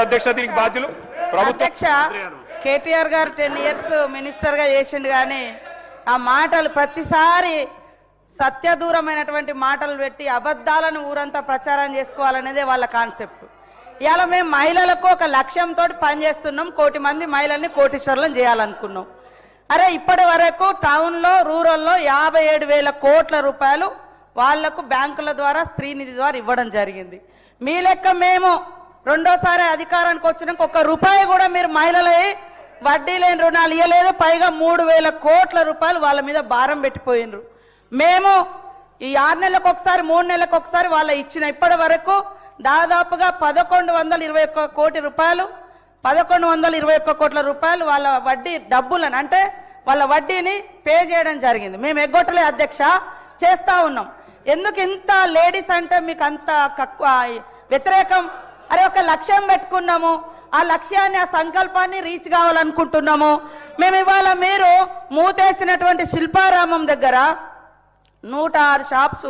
అధ్యక్ష దీనికి బాధ్యులు అధ్యక్ష కేటీఆర్ గారు 10 years మినిస్టర్ గా చేసిండు కానీ ఆ మాటలు ప్రతిసారి సత్యదూరమైనటువంటి మాటలు పెట్టి అబద్ధాలను ఊరంతా ప్రచారం చేసుకోవాలనేదే వాళ్ళ కాన్సెప్ట్. ఇవాళ మేము మహిళలకు ఒక లక్ష్యంతో పనిచేస్తున్నాం. 1 కోటి మంది మహిళల్ని కోటీశ్వరులను చేయాలనుకున్నాం. అరే ఇప్పటి వరకు టౌన్లో రూరల్లో 57,000 కోట్ల రూపాయలు వాళ్లకు బ్యాంకుల ద్వారా స్త్రీనిధి ద్వారా ఇవ్వడం జరిగింది. మీ లెక్క మేము రెండోసారి అధికారానికి వచ్చినాక 1 రూపాయి కూడా మీరు మహిళలై వడ్డీ లేని రుణాలు ఇవ్వలేదు. పైగా 3,000 కోట్ల రూపాయలు వాళ్ళ మీద భారం పెట్టిపోయినరు. మేము ఈ 6 నెలలకు ఒకసారి 3 నెలలకు ఒకసారి వాళ్ళ ఇచ్చిన ఇప్పటి వరకు దాదాపుగా 1121 కోటి రూపాయలు 1121 కోట్ల రూపాయలు వాళ్ళ వడ్డీ డబ్బులను అంటే వాళ్ళ వడ్డీని పే చేయడం జరిగింది. మేము ఎగ్గొట్టలే అధ్యక్ష, చేస్తా ఉన్నాం. ఎందుకు ఇంత లేడీస్ అంటే మీకు అంత వ్యతిరేకం? అరే ఒక లక్ష్యం పెట్టుకున్నాము, ఆ లక్ష్యాన్ని ఆ సంకల్పాన్ని రీచ్ కావాలనుకుంటున్నాము. మేము ఇవాళ మీరు మూతేసినటువంటి శిల్పారామం దగ్గర 106 షాప్స్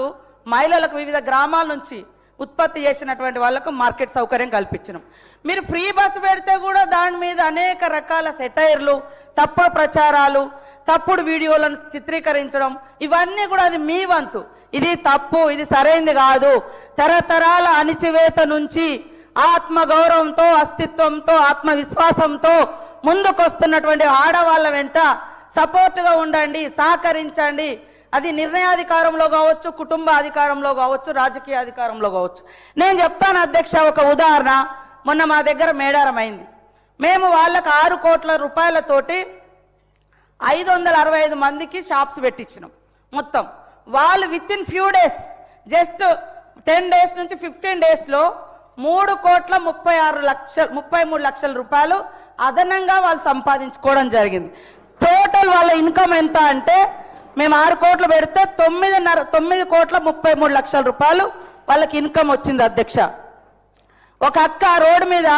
మహిళలకు వివిధ గ్రామాల నుంచి ఉత్పత్తి చేసినటువంటి వాళ్ళకు మార్కెట్ సౌకర్యం కల్పించినాం. మీరు ఫ్రీ బస్సు పెడితే కూడా దాని మీద అనేక రకాల సెటైర్లు, తప్పుడు ప్రచారాలు, తప్పుడు వీడియోలను చిత్రీకరించడం, ఇవన్నీ కూడా అది మీ వంతు. ఇది తప్పు, ఇది సరైంది కాదు. తరతరాల అణిచివేత నుంచి ఆత్మగౌరవంతో, అస్తిత్వంతో, ఆత్మవిశ్వాసంతో ముందుకొస్తున్నటువంటి ఆడవాళ్ళ వెంట సపోర్టుగా ఉండండి, సహకరించండి. అది నిర్ణయాధికారంలో కావచ్చు, కుటుంబ అధికారంలో కావచ్చు, రాజకీయ అధికారంలో కావచ్చు. నేను చెప్తాను అధ్యక్ష, ఒక ఉదాహరణ. మొన్న మా దగ్గర మేడారం అయింది. మేము వాళ్ళకు 6 కోట్ల రూపాయలతోటి 565 మందికి షాప్స్ పెట్టించినాం. మొత్తం వాళ్ళు within few days, just 10 days నుంచి 15 daysలో 3,33 లక్షల రూపాయలు అదనంగా వాళ్ళు సంపాదించుకోవడం జరిగింది. టోటల్ వాళ్ళ ఇన్కమ్ ఎంత అంటే మేము 6 కోట్లు పెడితే 9,33 లక్షల రూపాయలు వాళ్ళకి ఇన్కమ్ వచ్చింది అధ్యక్ష. ఒక అక్క రోడ్డు మీద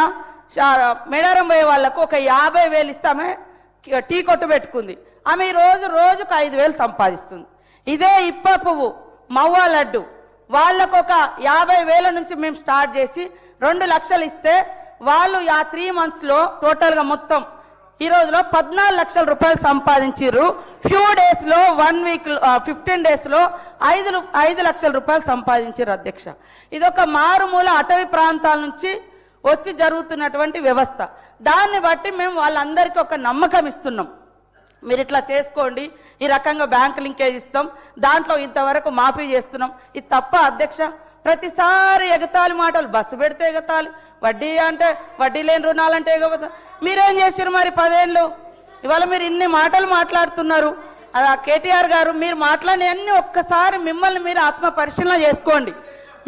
మేడారం పోయే వాళ్ళకు ఒక 50,000 ఇస్తామే టీ కొట్టు పెట్టుకుంది. ఆమె రోజుకు 5,000 సంపాదిస్తుంది. ఇదే ఇప్ప పువ్వు, మవ్వ లడ్డు వాళ్ళకు ఒక 50,000 నుంచి మేము స్టార్ట్ చేసి 2 లక్షలు ఇస్తే వాళ్ళు 3 monthsలో టోటల్గా మొత్తం ఈ రోజులో 14 లక్షల రూపాయలు సంపాదించారు. ఫ్యూ డేస్లో 1 week 15 daysలో 5 లక్షల రూపాయలు సంపాదించారు అధ్యక్ష. ఇదొక మారుమూల అటవీ ప్రాంతాల నుంచి వచ్చి జరుగుతున్నటువంటి వ్యవస్థ. దాన్ని బట్టి మేము వాళ్ళందరికీ ఒక నమ్మకం ఇస్తున్నాం. మీరు ఇట్లా చేసుకోండి, ఈ రకంగా బ్యాంక్ లింకేజ్ ఇస్తాం, దాంట్లో ఇంతవరకు మాఫీ చేస్తున్నాం. ఇది తప్ప అధ్యక్ష? ప్రతిసారి ఎగతాళి మాటలు, బస్సు పెడితే ఎగతాళి, వడ్డీ అంటే వడ్డీ లేని రుణాలంటే ఎగతాళి. మీరేం చేశారు మరి 10 ఏళ్ళు? ఇవాళ మీరు ఇన్ని మాటలు మాట్లాడుతున్నారు. కేటీఆర్ గారు మీరు మాట్లాడినవన్నీ ఒక్కసారి మిమ్మల్ని మీరు ఆత్మ పరిశీలన చేసుకోండి.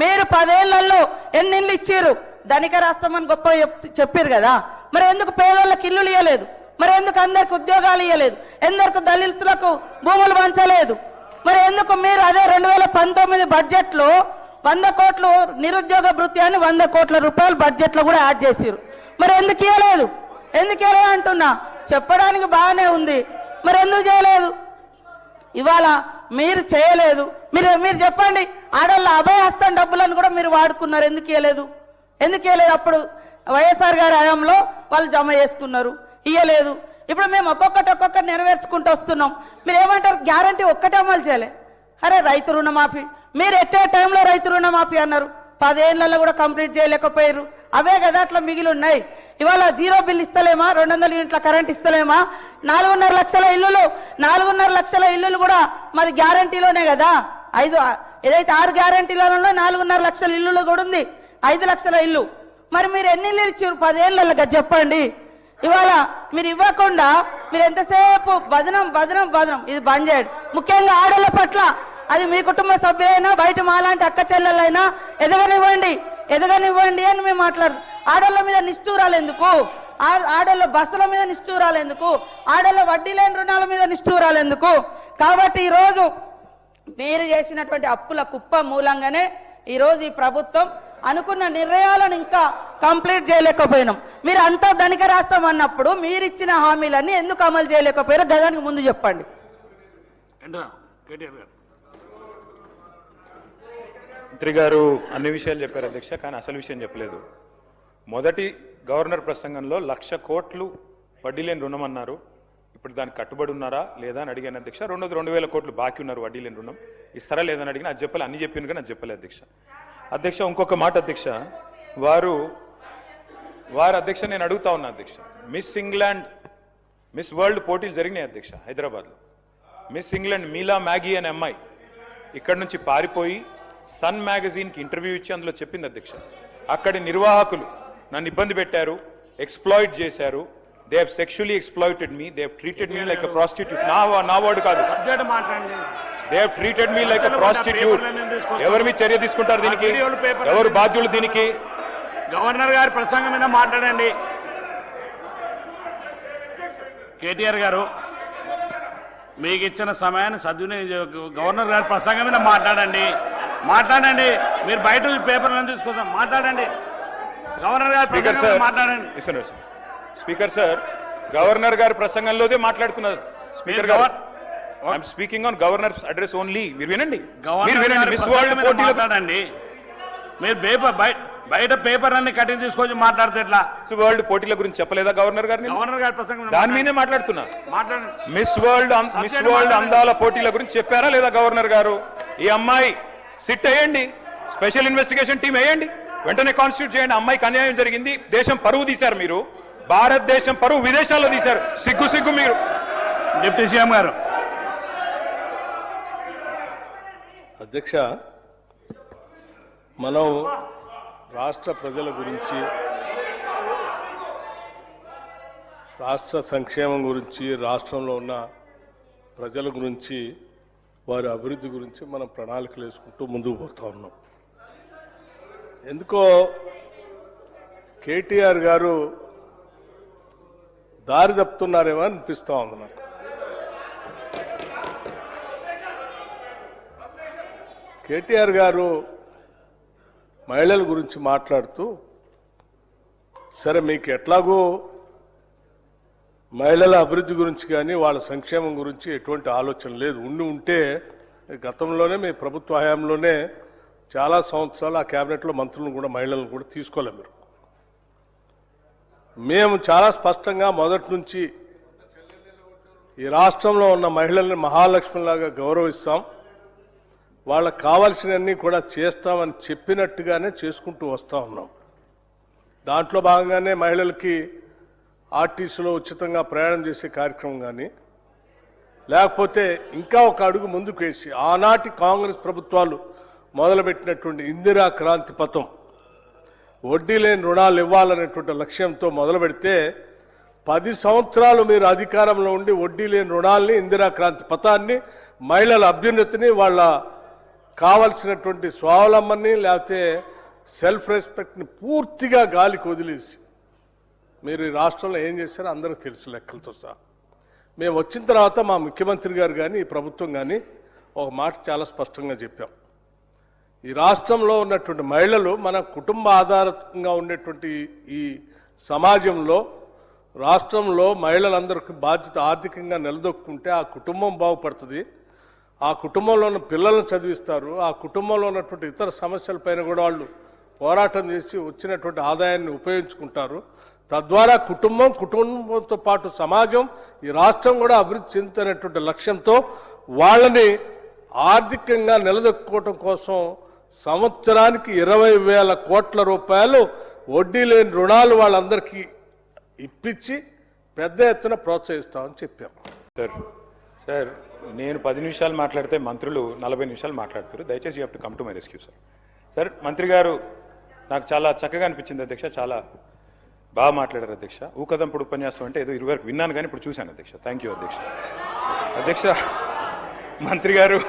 మీరు 10 ఏళ్లలో ఎన్ని ఇళ్ళు ఇచ్చారు? ధనిక రాష్ట్రం అని గొప్ప చెప్పారు కదా, మరి ఎందుకు పేదోళ్ళకి ఇల్లులు ఇవ్వలేదు? మరి ఎందుకు అందరికి ఉద్యోగాలు ఇవ్వలేదు? ఎందుకు దళితులకు భూములు పంచలేదు? మరి ఎందుకు మీరు అదే 2019 బడ్జెట్లో 100 కోట్లు నిరుద్యోగ భృతి అని 100 కోట్ల రూపాయలు బడ్జెట్లో కూడా యాడ్ చేశారు? మరి ఎందుకు ఇవ్వలేదు? ఎందుకు ఇవ్వలేదు అంటున్నా. చెప్పడానికి బాగానే ఉంది, మరి ఎందుకు చేయలేదు? ఇవాళ మీరు చేయలేదు. మీరు చెప్పండి, ఆడవాళ్ళ అభయహస్తం డబ్బులను కూడా మీరు వాడుకున్నారు, ఎందుకు ఇవ్వలేదు? అప్పుడు వైఎస్ఆర్ గారి హయాంలో వాళ్ళు జమ చేసుకున్నారు, ఇయ్యలేదు. ఇప్పుడు మేము ఒక్కొక్కటి నెరవేర్చుకుంటూ వస్తున్నాం. మీరు ఏమంటారు? గ్యారంటీ ఒక్కటే అమలు చేయలే. అరే రైతు రుణమాఫీ, మీరు ఎట్టే టైంలో రైతు రుణమాఫీ అన్నారు, 10 ఏళ్లలో కూడా కంప్లీట్ చేయలేకపోయారు. అవే కదా అట్లా మిగిలి ఉన్నాయి. ఇవాళ 0 బిల్ ఇస్తలేమా? 200 యూనిట్ల కరెంట్ ఇస్తలేమా? 4.5 లక్షల ఇల్లులు, 4.5 లక్షల ఇల్లులు కూడా మరి గ్యారంటీలోనే కదా. ఏదైతే 6 గ్యారంటీలలో 4.5 లక్షల ఇల్లులు కూడా ఉంది, 5 లక్షల ఇల్లు. మరి మీరు ఎన్ని ఇల్లు ఇచ్చారు 10 ఏళ్ళగా చెప్పండి? ఇవాళ మీరు ఇవ్వకుండా మీరు ఎంతసేపు బదనం. ఇది బంద్ చేయండి. ముఖ్యంగా ఆడళ్ళ పట్ల, అది మీ కుటుంబ సభ్యులైనా బయట మాలాంటి అక్క చెల్లెలైనా ఎదగనివ్వండి అని మేము మాట్లాడు. ఆడళ్ళ మీద నిష్ఠూరాలు ఎందుకు? ఆడళ్ళ బస్సుల మీద నిష్ఠూరాలు ఎందుకు? ఆడళ్ళ వడ్డీ లేని రుణాల మీద నిష్ఠూరాలు ఎందుకు? కాబట్టి ఈరోజు మీరు చేసినటువంటి అప్పుల కుప్ప మూలంగానే ఈరోజు ఈ ప్రభుత్వం అనుకున్న నిర్ణయాలను ఇంకా కంప్లీట్ చేయలేకపోయినాం. మీరు అంతా ధనిక రాష్ట్రం అన్నప్పుడు మీరు ఇచ్చిన హామీలన్నీ ఎందుకు అమలు చేయలేకపోయారో దానికి ముందు చెప్పండి. మంత్రి గారు అన్ని విషయాలు చెప్పారు అధ్యక్ష, కానీ అసలు విషయం చెప్పలేదు. మొదటి గవర్నర్ ప్రసంగంలో 1,00,000 కోట్లు వడ్డీ లేని రుణం అన్నారు. ఇప్పుడు దానికి కట్టుబడి ఉన్నారా లేదా అని అడిగాను అధ్యక్ష. 2,000 కోట్లు బాకీ ఉన్నారు వడ్డీ లేని రుణం, ఇస్తారా లేదని అడిగిన. అది చెప్పాలి, అన్ని చెప్పింది కానీ అది చెప్పలే అధ్యక్ష. అధ్యక్ష ఇంకొక మాట అధ్యక్ష, వారు అధ్యక్ష నేను అడుగుతా ఉన్నా అధ్యక్ష, మిస్ ఇంగ్లాండ్ మిస్ వరల్డ్ పోటీలు జరిగినాయి అధ్యక్ష హైదరాబాద్లో. మిస్ ఇంగ్లాండ్ మీలా మ్యాగీ అనే అమ్మాయి ఇక్కడ నుంచి పారిపోయి సన్ మ్యాగజైన్కి ఇంటర్వ్యూ ఇచ్చి అందులో చెప్పింది అధ్యక్ష, అక్కడి నిర్వాహకులు నన్ను ఇబ్బంది పెట్టారు, ఎక్స్ప్లాయిట్ చేశారు, they have sexually exploited me, they have treated me like a prostitute. నా వర్డ్ కాదు, they have treated me like a prostitute. ఎవరి మీద చర్య తీసుకుంటారు దీనికి? ఎవరు బాధ్యులు దీనికి? గవర్నర్ గారి ప్రసంగం మీద మాట్లాడండి. కేటీఆర్ గారు మీకు ఇచ్చిన సమయాన్ని సద్వినియోగం, గవర్నర్ గారి ప్రసంగం మీద మాట్లాడండి. మీరు బయట పేపర్లను తీసుకొస్తాం, మాట్లాడండి. గవర్నర్ గారి ప్రసంగం మాట్లాడండి. స్పీకర్ సార్, గవర్నర్ గారి ప్రసంగంలోదే మాట్లాడుతున్నారు స్పీకర్ గారు. I'm speaking on governors address only. మీరు వినండి. మిస్ వరల్డ్ పోటీలో మాట్లాడండి. మీరు బయట పేపర్ అన్ని కటింగ్ తీసుకొచ్చి మాట్లాడితే ఎట్లా? వరల్డ్ పోటీల గురించి చెప్పలేదా గవర్నర్ గారిని? గవర్నర్ గారి ప్రసంగం దాని మీదే మాట్లాడుతున్నా. మిస్ వరల్డ్ అందాల పోటీల గురించి చెప్పారా లేదా గవర్నర్ గారు? ఈ అమ్మాయి సిట్ వేయండి, స్పెషల్ ఇన్వెస్టిగేషన్ టీం వేయండి, వెంటనే కాన్స్టిట్యూట్ చేయండి. అమ్మాయికి అన్యాయం జరిగింది, దేశం పరువు తీశారు మీరు, భారతదేశం పరువు విదేశాల్లో తీశారు. సిగ్గు మీరు. డిప్యూటీ సీఎం గారు. అధ్యక్ష, మనం రాష్ట్ర ప్రజల గురించి, రాష్ట్ర సంక్షేమం గురించి, రాష్ట్రంలో ఉన్న ప్రజల గురించి, వారి అభివృద్ధి గురించి మనం ప్రణాళికలు వేసుకుంటూ ముందుకు పోతా ఉన్నాం. ఎందుకో కేటీఆర్ గారు దారి తప్పుతున్నారేమో అనిపిస్తూ ఉంది నాకు. కేటీఆర్ గారు మహిళల గురించి మాట్లాడుతూ, సరే మీకు ఎట్లాగో మహిళల అభివృద్ధి గురించి కానీ వాళ్ళ సంక్షేమం గురించి ఎటువంటి ఆలోచన లేదు, ఉంటే గతంలోనే మీ ప్రభుత్వ హయాంలోనే చాలా సంవత్సరాలు ఆ క్యాబినెట్లో మంత్రులను కూడా మహిళలను కూడా తీసుకోలేము. మీరు మేము చాలా స్పష్టంగా మొదటి నుంచి ఈ రాష్ట్రంలో ఉన్న మహిళల్ని మహాలక్ష్మిలాగా గౌరవిస్తాం, వాళ్ళకు కావాల్సినవన్నీ కూడా చేస్తామని చెప్పినట్టుగానే చేసుకుంటూ వస్తూ ఉన్నాం. దాంట్లో భాగంగానే మహిళలకి ఆర్టీసీలో ఉచితంగా ప్రయాణం చేసే కార్యక్రమం కానీ, లేకపోతే ఇంకా ఒక అడుగు ముందుకు వేసి ఆనాటి కాంగ్రెస్ ప్రభుత్వాలు మొదలుపెట్టినటువంటి ఇందిరా క్రాంతి పథం, వడ్డీ లేని రుణాలు ఇవ్వాలనేటువంటి లక్ష్యంతో మొదలు పెడితే 10 సంవత్సరాలు మీరు అధికారంలో ఉండి వడ్డీ లేని రుణాలని, ఇందిరా క్రాంతి పథాన్ని, మహిళల అభ్యున్నతిని, వాళ్ళ కావలసినటువంటి స్వావలంబనని లేకపోతే సెల్ఫ్ రెస్పెక్ట్ని పూర్తిగా గాలికి వదిలేసి మీరు ఈ రాష్ట్రంలో ఏం చేశారో అందరికీ తెలుసు లెక్కలతో సహా. మేము వచ్చిన తర్వాత మా ముఖ్యమంత్రి గారు కానీ ఈ ప్రభుత్వం కానీ ఒక మాట చాలా స్పష్టంగా చెప్పాం, ఈ రాష్ట్రంలో ఉన్నటువంటి మహిళలు మన కుటుంబ ఆధారంగా ఉండేటువంటి ఈ సమాజంలో రాష్ట్రంలో మహిళలందరికీ బాధ్యత ఆర్థికంగా నిలదొక్కుంటే ఆ కుటుంబం బాగుపడుతుంది, ఆ కుటుంబంలో ఉన్న పిల్లలను చదివిస్తారు, ఆ కుటుంబంలో ఉన్నటువంటి ఇతర సమస్యలపైన కూడా వాళ్ళు పోరాటం చేసి వచ్చినటువంటి ఆదాయాన్ని ఉపయోగించుకుంటారు. తద్వారా కుటుంబంతో పాటు సమాజం, ఈ రాష్ట్రం కూడా అభివృద్ధి చెందుతున్నటువంటి లక్ష్యంతో వాళ్ళని ఆర్థికంగా నిలదొక్కుకోవటం కోసం సంవత్సరానికి 20,000 కోట్ల రూపాయలు వడ్డీ లేని రుణాలు వాళ్ళందరికీ ఇప్పించి పెద్ద ఎత్తున ప్రోత్సహిస్తామని చెప్పాం. సార్ నేను 10 నిమిషాలు మాట్లాడితే మంత్రులు 40 నిమిషాలు మాట్లాడుతారు. దయచేసి you have to come to my rescue sir. Sir మంత్రి గారు నాకు చాలా చక్కగా అనిపించింది అధ్యక్ష, చాలా బాగా మాట్లాడారు అధ్యక్ష. ఊకదంపుడు ఉపన్యాసం అంటే ఏదో 20 వరకు విన్నాను కానీ ఇప్పుడు చూశాను అధ్యక్ష. థ్యాంక్ యూ అధ్యక్ష. అధ్యక్ష మంత్రి గారు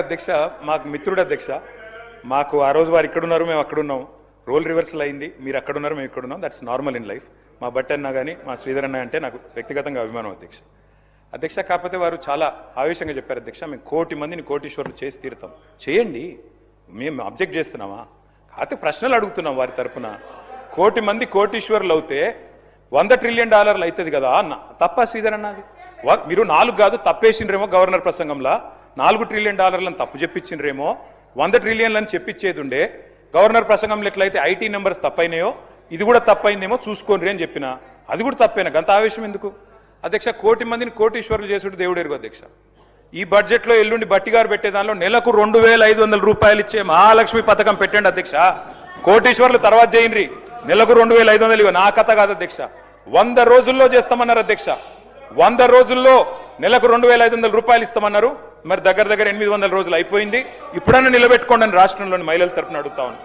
అధ్యక్ష మాకు మిత్రుడు అధ్యక్ష. మాకు ఆ రోజు వారు ఇక్కడున్నారు, మేము అక్కడున్నాం, రోల్ రివర్సల్ అయింది, మీరు అక్కడున్నారు, మేము ఇక్కడున్నాం. That's normal in life. మా బట్టి అన్న కానీ మా శ్రీధర్ అన్న అంటే నాకు వ్యక్తిగతంగా అభిమానం అధ్యక్ష. కాకపోతే వారు చాలా ఆవేశంగా చెప్పారు అధ్యక్ష, మేము 1 కోటి మందిని కోటీశ్వరులు చేసి తీరుతాం. చేయండి, మేము అబ్జెక్ట్ చేస్తున్నామా? కాకపోతే ప్రశ్నలు అడుగుతున్నాం వారి తరఫున. 1 కోటి మంది కోటీశ్వరులు అవుతే $100 ట్రిలియన్ అవుతుంది కదా అన్న. తప్ప శ్రీధర్ అన్నది మీరు 4 కాదు తప్పేసిండ్రేమో గవర్నర్ ప్రసంగంలో, $4 ట్రిలియన్ తప్పు చెప్పించిండ్రేమో, 100 ట్రిలియన్లని చెప్పించేది ఉండే. గవర్నర్ ప్రసంగంలో ఎట్లయితే ఐటీ నెంబర్స్ తప్పైనాయో ఇది కూడా తప్పైందేమో చూసుకోండి అని చెప్పిన, అది కూడా తప్పేనా, గంత ఆవేశం ఎందుకు అధ్యక్ష? కోటి మందిని కోటీశ్వరులు చేసుడు దేవుడు ఎరుగు అధ్యక్ష. ఈ బడ్జెట్లో ఎల్లుండి బట్టి గారు పెట్టే దానిలో నెలకు 2,500 రూపాయలు ఇచ్చే మహాలక్ష్మి పథకం పెట్టండి అధ్యక్ష. కోటీశ్వర్లు తర్వాత చేయండి, నెలకు 2,500 ఇవ్వ. నా కథ కాదు అధ్యక్ష, 100 రోజుల్లో చేస్తామన్నారు అధ్యక్ష. 100 రోజుల్లో నెలకు 2,500 రూపాయలు ఇస్తామన్నారు. మరి దగ్గర 800 రోజులు అయిపోయింది. ఇప్పుడన్నా నిలబెట్టుకోండి అని రాష్ట్రంలోని మహిళల తరపున అడుగుతా ఉన్నాను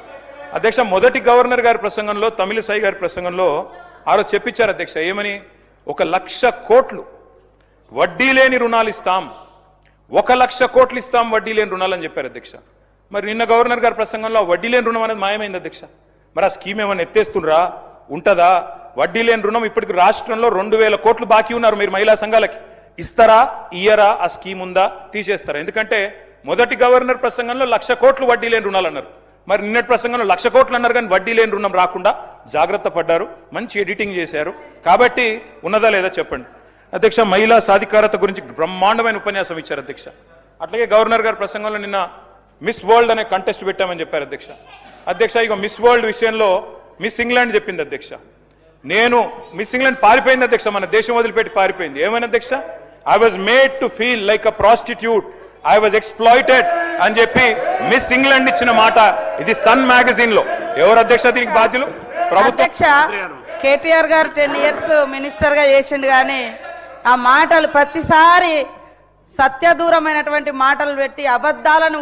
అధ్యక్ష. మొదటి గవర్నర్ గారి ప్రసంగంలో, తమిళిసై గారి ప్రసంగంలో ఆ రోజు చెప్పించారు అధ్యక్ష, ఏమని? 1,00,000 కోట్లు వడ్డీ లేని రుణాలు ఇస్తాం, 1,00,000 కోట్లు ఇస్తాం వడ్డీ లేని రుణాలు అని చెప్పారు అధ్యక్ష. మరి నిన్న గవర్నర్ గారి ప్రసంగంలో వడ్డీ లేని రుణం అనేది మాయమైంది అధ్యక్ష. మరి ఆ స్కీమ్ ఏమైనా ఎత్తేస్తుండ్రా, ఉంటుందా? వడ్డీ లేని రుణం ఇప్పటికి రాష్ట్రంలో 2,000 కోట్లు బాకీ ఉన్నారు. మీరు మహిళా సంఘాలకి ఇస్తారా, ఇయ్యరా? ఆ స్కీమ్ ఉందా, తీసేస్తారా? ఎందుకంటే మొదటి గవర్నర్ ప్రసంగంలో 1,00,000 కోట్లు వడ్డీ లేని రుణాలు అన్నారు. మరి నిన్నటి ప్రసంగంలో 1,00,000 కోట్లు అన్నారు, కానీ వడ్డీ లేని రుణం రాకుండా జాగ్రత్త పడ్డారు, మంచి ఎడిటింగ్ చేశారు. కాబట్టి ఉన్నదా లేదా చెప్పండి అధ్యక్ష. మహిళా సాధికారత గురించి బ్రహ్మాండమైన ఉపన్యాసం ఇచ్చారు అధ్యక్ష. అట్లాగే గవర్నర్ గారి ప్రసంగంలో నిన్న మిస్ వరల్డ్ అనే కంటెస్ట్ పెట్టామని చెప్పారు అధ్యక్ష. అధ్యక్ష, ఇక మిస్ వరల్డ్ విషయంలో మిస్ ఇంగ్లాండ్ చెప్పింది అధ్యక్ష. నేను మిస్ ఇంగ్లాండ్ పారిపోయింది అధ్యక్ష, మన దేశం వదిలిపెట్టి పారిపోయింది. ఏమైనా అధ్యక్ష? I was made to feel like a prostitute, I was exploited అని చెప్పి మిస్ ఇంగ్లాండ్ ఇచ్చిన మాట ఇది సన్ మ్యాగజైన్ లో. ఎవరు అధ్యక్ష దీనికి బాధ్యులు? ప్రభుత్వం. అధ్యక్ష, కేటీఆర్ గారు 10 ఇయర్స్ మినిస్టర్ గా చేసిండు, కానీ ఆ మాటలు ప్రతిసారి సత్యదూరమైనటువంటి మాటలు పెట్టి అబద్ధాలను